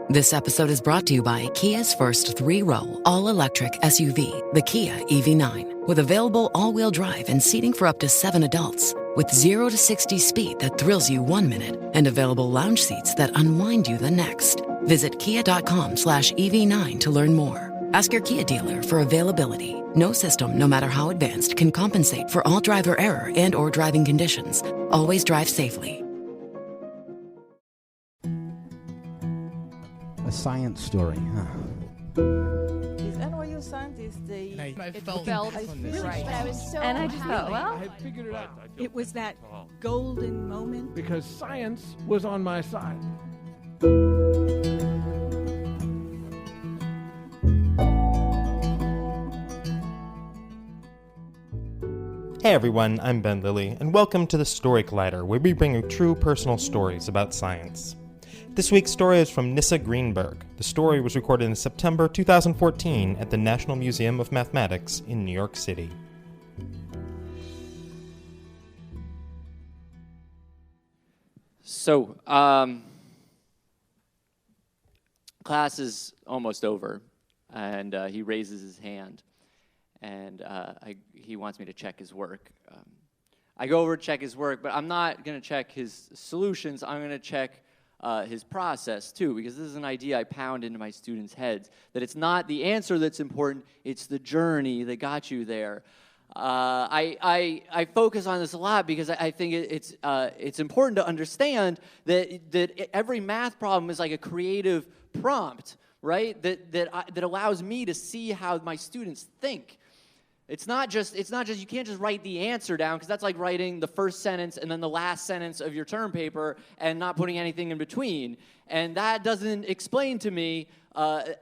This episode is brought to you by Kia's first three-row, all-electric SUV, the Kia EV9, with available all-wheel drive and seating for up to 7 adults, with 0 to 60 speed that thrills you 1 minute and available lounge seats that unwind you the next. Visit kia.com/EV9 to learn more. Ask your Kia dealer for availability. No system, no matter how advanced, can compensate for all driver error and or driving conditions. Always drive safely. A science story, huh? Is NYU scientist the... I felt right. I was so And I just thought, well, I had figured it out. It was that golden moment. Because science was on my side. Hey everyone, I'm Ben Lilly, and welcome to the Story Collider, where we bring you true personal stories about science. This week's story is from Nisse Greenberg. The story was recorded in September 2014 at the National Museum of Mathematics in New York City. So, class is almost over, and he raises his hand, and he wants me to check his work. I go over to check his work, but I'm not going to check his solutions. I'm going to check his process, too, because this is an idea I pound into my students' heads, that it's not the answer that's important, it's the journey that got you there. I focus on this a lot because I think it's important to understand that every math problem is like a creative prompt, right? That allows me to see how my students think. It's not just you can't just write the answer down, because that's like writing the first sentence and then the last sentence of your term paper and not putting anything in between. And that doesn't explain to me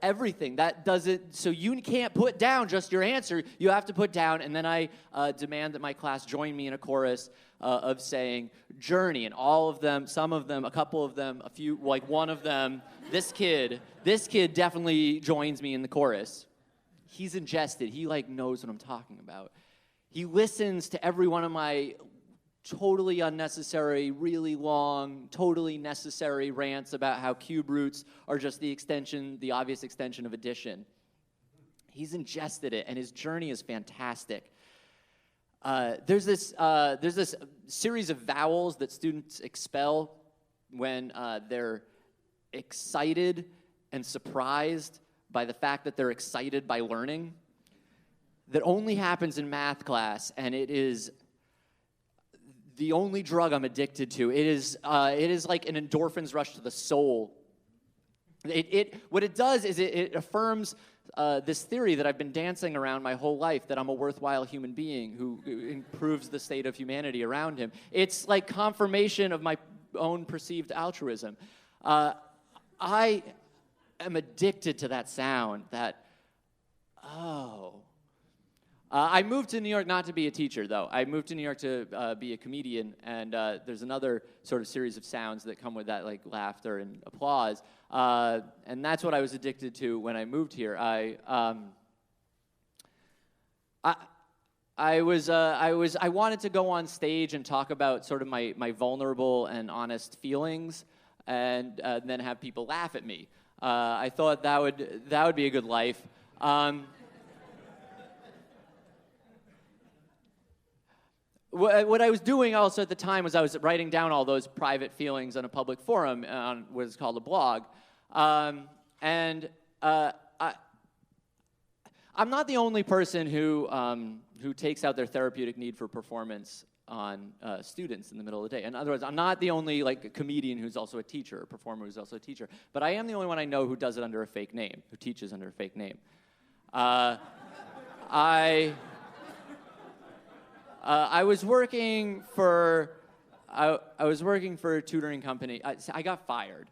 everything. That doesn't, so you can't put down just your answer. You have to put down, and then I demand that my class join me in a chorus of saying journey, and all of them, some of them, a couple of them, a few, like one of them, this kid definitely joins me in the chorus. He's ingested. He knows what I'm talking about. He listens to every one of my totally unnecessary, really long, totally necessary rants about how cube roots are just the obvious extension of addition. He's ingested it, and his journey is fantastic. There's this series of vowels that students expel when they're excited and surprised by the fact that they're excited by learning, that only happens in math class, and it is the only drug I'm addicted to. It is like an endorphins rush to the soul. What it does is it affirms this theory that I've been dancing around my whole life, that I'm a worthwhile human being who improves the state of humanity around him. It's like confirmation of my own perceived altruism. I am addicted to that sound, I moved to New York not to be a teacher, though. I moved to New York to be a comedian, and there's another sort of series of sounds that come with that, like laughter and applause, and that's what I was addicted to when I moved here. I wanted to go on stage and talk about sort of my vulnerable and honest feelings, and then have people laugh at me. I thought that would be a good life. What I was doing also at the time was I was writing down all those private feelings on a public forum on what is called a blog. I'm not the only person who takes out their therapeutic need for performance on students in the middle of the day. In other words, I'm not the only comedian who's also a teacher, or performer who's also a teacher, but I am the only one I know who does it under a fake name, who teaches under a fake name. I was working for a tutoring company. I got fired.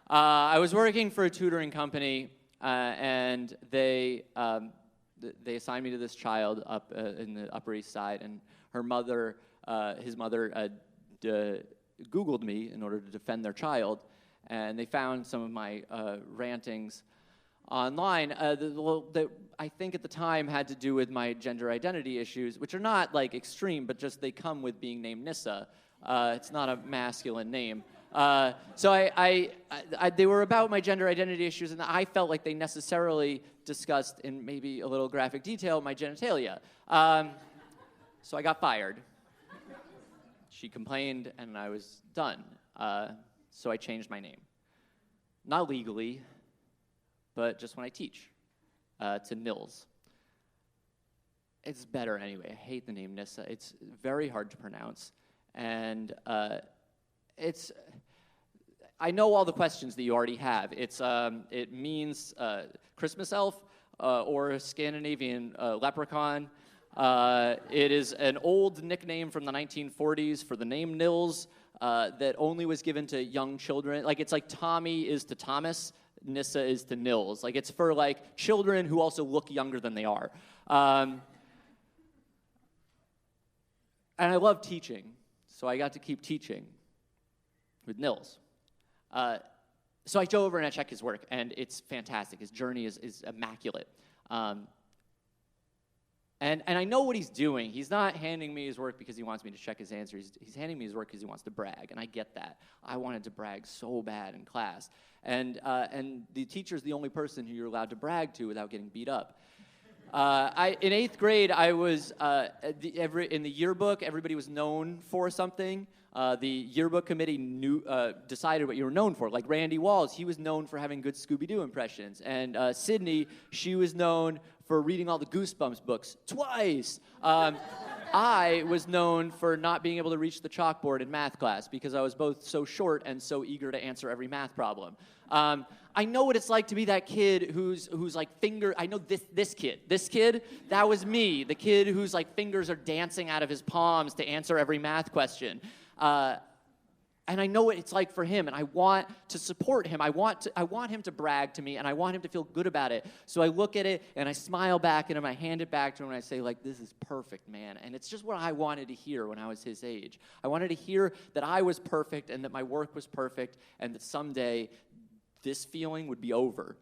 I was working for a tutoring company, and they assigned me to this child up in the Upper East Side, and his mother Googled me in order to defend their child, and they found some of my rantings online that I think at the time had to do with my gender identity issues, which are not extreme, but just they come with being named Nissa. It's not a masculine name. So they were about my gender identity issues, and I felt like they necessarily discussed in maybe a little graphic detail my genitalia. So I got fired. She complained, and I was done. So I changed my name. Not legally, but just when I teach, to Nils. It's better anyway. I hate the name Nisse. It's very hard to pronounce. And I know all the questions that you already have. It means Christmas elf or Scandinavian leprechaun. It is an old nickname from the 1940s for the name Nils that only was given to young children. Like, it's like Tommy is to Thomas, Nisse is to Nils. Like, it's for like children who also look younger than they are. And I love teaching, so I got to keep teaching with Nils. So I go over and I check his work, and it's fantastic. His journey is immaculate. And I know what he's doing. He's not handing me his work because he wants me to check his answers. He's handing me his work because he wants to brag, and I get that. I wanted to brag so bad in class. And the teacher's the only person who you're allowed to brag to without getting beat up. In 8th grade, I was, in the yearbook, everybody was known for something. The yearbook committee decided what you were known for. Like Randy Walls, he was known for having good Scooby-Doo impressions. And Sydney, she was known for reading all the Goosebumps books twice. I was known for not being able to reach the chalkboard in math class because I was both so short and so eager to answer every math problem. I know what it's like to be that kid who's like I know this kid, that was me. The kid whose like fingers are dancing out of his palms to answer every math question. And I know what it's like for him, and I want to support him. I want him to brag to me, and I want him to feel good about it. So I look at it, and I smile back at him, I hand it back to him, and I say, like, this is perfect, man. And it's just what I wanted to hear when I was his age. I wanted to hear that I was perfect, and that my work was perfect, and that someday this feeling would be over.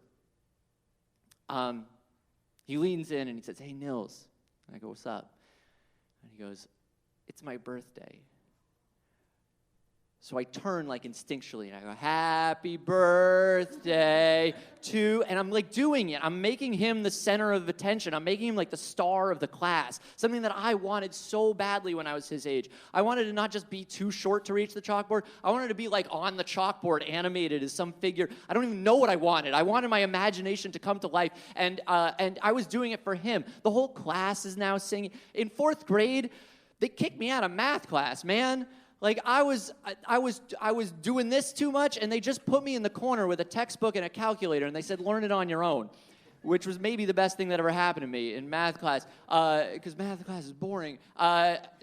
He leans in, and he says, hey, Nils. And I go, what's up? And he goes, it's my birthday. So I turn like instinctually and I go, happy birthday to, and I'm like doing it. I'm making him the center of attention. I'm making him like the star of the class, something that I wanted so badly when I was his age. I wanted to not just be too short to reach the chalkboard. I wanted to be like on the chalkboard, animated as some figure. I don't even know what I wanted. I wanted my imagination to come to life, and I was doing it for him. The whole class is now singing. In 4th grade, they kicked me out of math class, man. Like, I was doing this too much, and they just put me in the corner with a textbook and a calculator, and they said, learn it on your own, which was maybe the best thing that ever happened to me in math class, because math class is boring.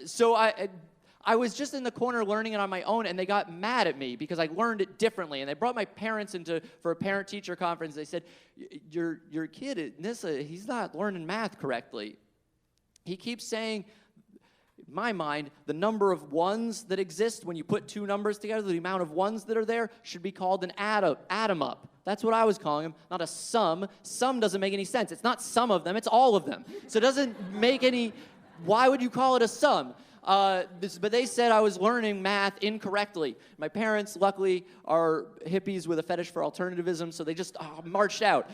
So I was just in the corner learning it on my own, and they got mad at me because I learned it differently, and they brought my parents for a parent-teacher conference. They said, your kid, Nisse, he's not learning math correctly. He keeps saying, in my mind, the number of ones that exist when you put two numbers together, the amount of ones that are there, should be called an atom up. That's what I was calling them, not a sum. Sum doesn't make any sense. It's not some of them, it's all of them. So it doesn't make any, why would you call it a sum? But they said I was learning math incorrectly. My parents, luckily, are hippies with a fetish for alternativism, so they just marched out.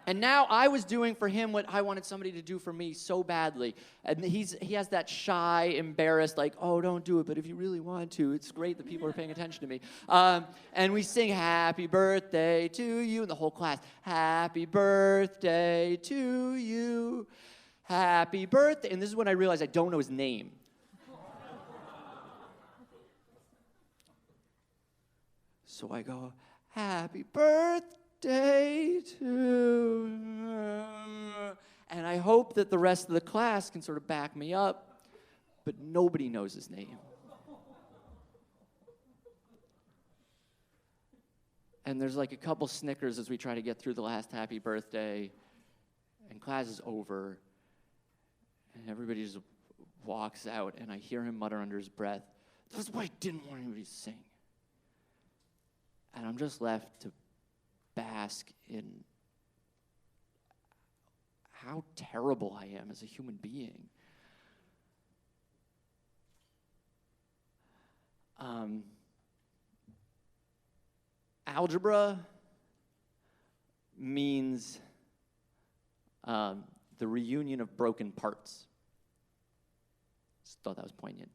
And now I was doing for him what I wanted somebody to do for me so badly. And he has that shy, embarrassed, like, oh, don't do it, but if you really want to, it's great that people are paying attention to me. And we sing happy birthday to you, and the whole class, happy birthday to you, happy birthday. And this is when I realized I don't know his name. So I go, happy birthday to, and I hope that the rest of the class can sort of back me up, but nobody knows his name. And there's like a couple snickers as we try to get through the last happy birthday, and class is over, and everybody just walks out, and I hear him mutter under his breath, that's why I didn't want anybody to sing. And I'm just left to bask in how terrible I am as a human being. Algebra means the reunion of broken parts. Just thought that was poignant.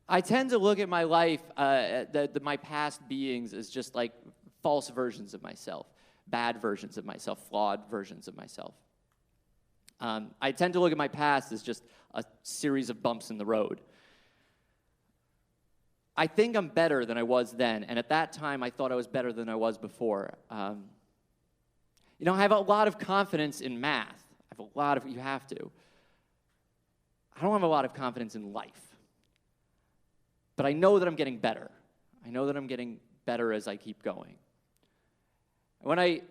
I tend to look at my life, my past beings, as just like false versions of myself, bad versions of myself, flawed versions of myself. I tend to look at my past as just a series of bumps in the road. I think I'm better than I was then, and at that time I thought I was better than I was before. I have a lot of confidence in math. You have to. I don't have a lot of confidence in life. But I know that I'm getting better. I know that I'm getting better as I keep going. When I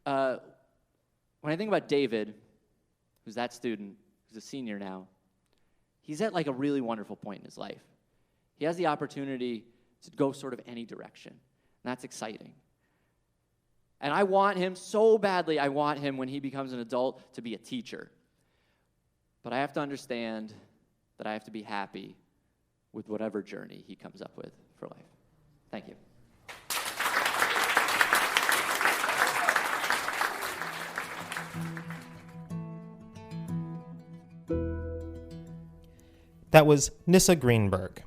think about David, who's that student, who's a senior now, he's at like a really wonderful point in his life. He has the opportunity to go sort of any direction, and that's exciting. And I want him so badly, I want him when he becomes an adult to be a teacher. But I have to understand that I have to be happy with whatever journey he comes up with for life. Thank you. That was Nisse Greenberg.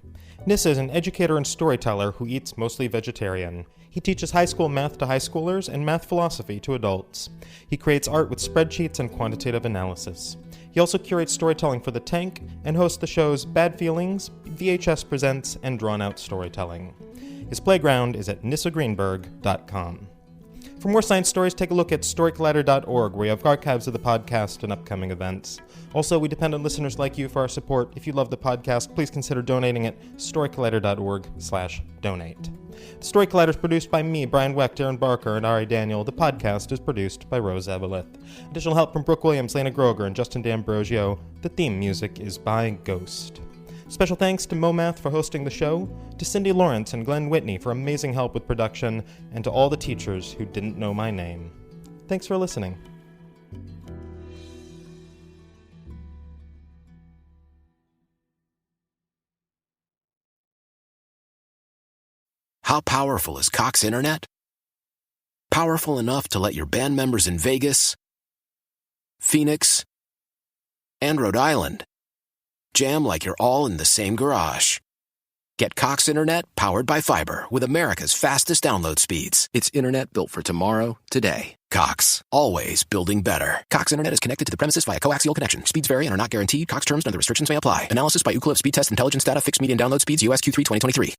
Nisse is an educator and storyteller who eats mostly vegetarian. He teaches high school math to high schoolers and math philosophy to adults. He creates art with spreadsheets and quantitative analysis. He also curates storytelling for The Tank and hosts the shows Bad Feelings, VHS Presents, and Drawn Out Storytelling. His playground is at nissegreenberg.com. For more science stories, take a look at storycollider.org, where you have archives of the podcast and upcoming events. Also, we depend on listeners like you for our support. If you love the podcast, please consider donating at storycollider.org/donate. The Story Collider is produced by me, Brian Wecht, Aaron Barker, and Ari Daniel. The podcast is produced by Rose Eveleth. Additional help from Brooke Williams, Lena Groger, and Justin D'Ambrosio. The theme music is by Ghost. Special thanks to MoMath for hosting the show, to Cindy Lawrence and Glenn Whitney for amazing help with production, and to all the teachers who didn't know my name. Thanks for listening. How powerful is Cox Internet? Powerful enough to let your band members in Vegas, Phoenix, and Rhode Island jam like you're all in the same garage. Get Cox Internet powered by fiber with America's fastest download speeds. It's internet built for tomorrow, today. Cox, always building better. Cox Internet is connected to the premises via coaxial connection. Speeds vary and are not guaranteed. Cox terms and other restrictions may apply. Analysis by Ookla Speed Test Intelligence Data. Fixed median download speeds. US Q3 2023.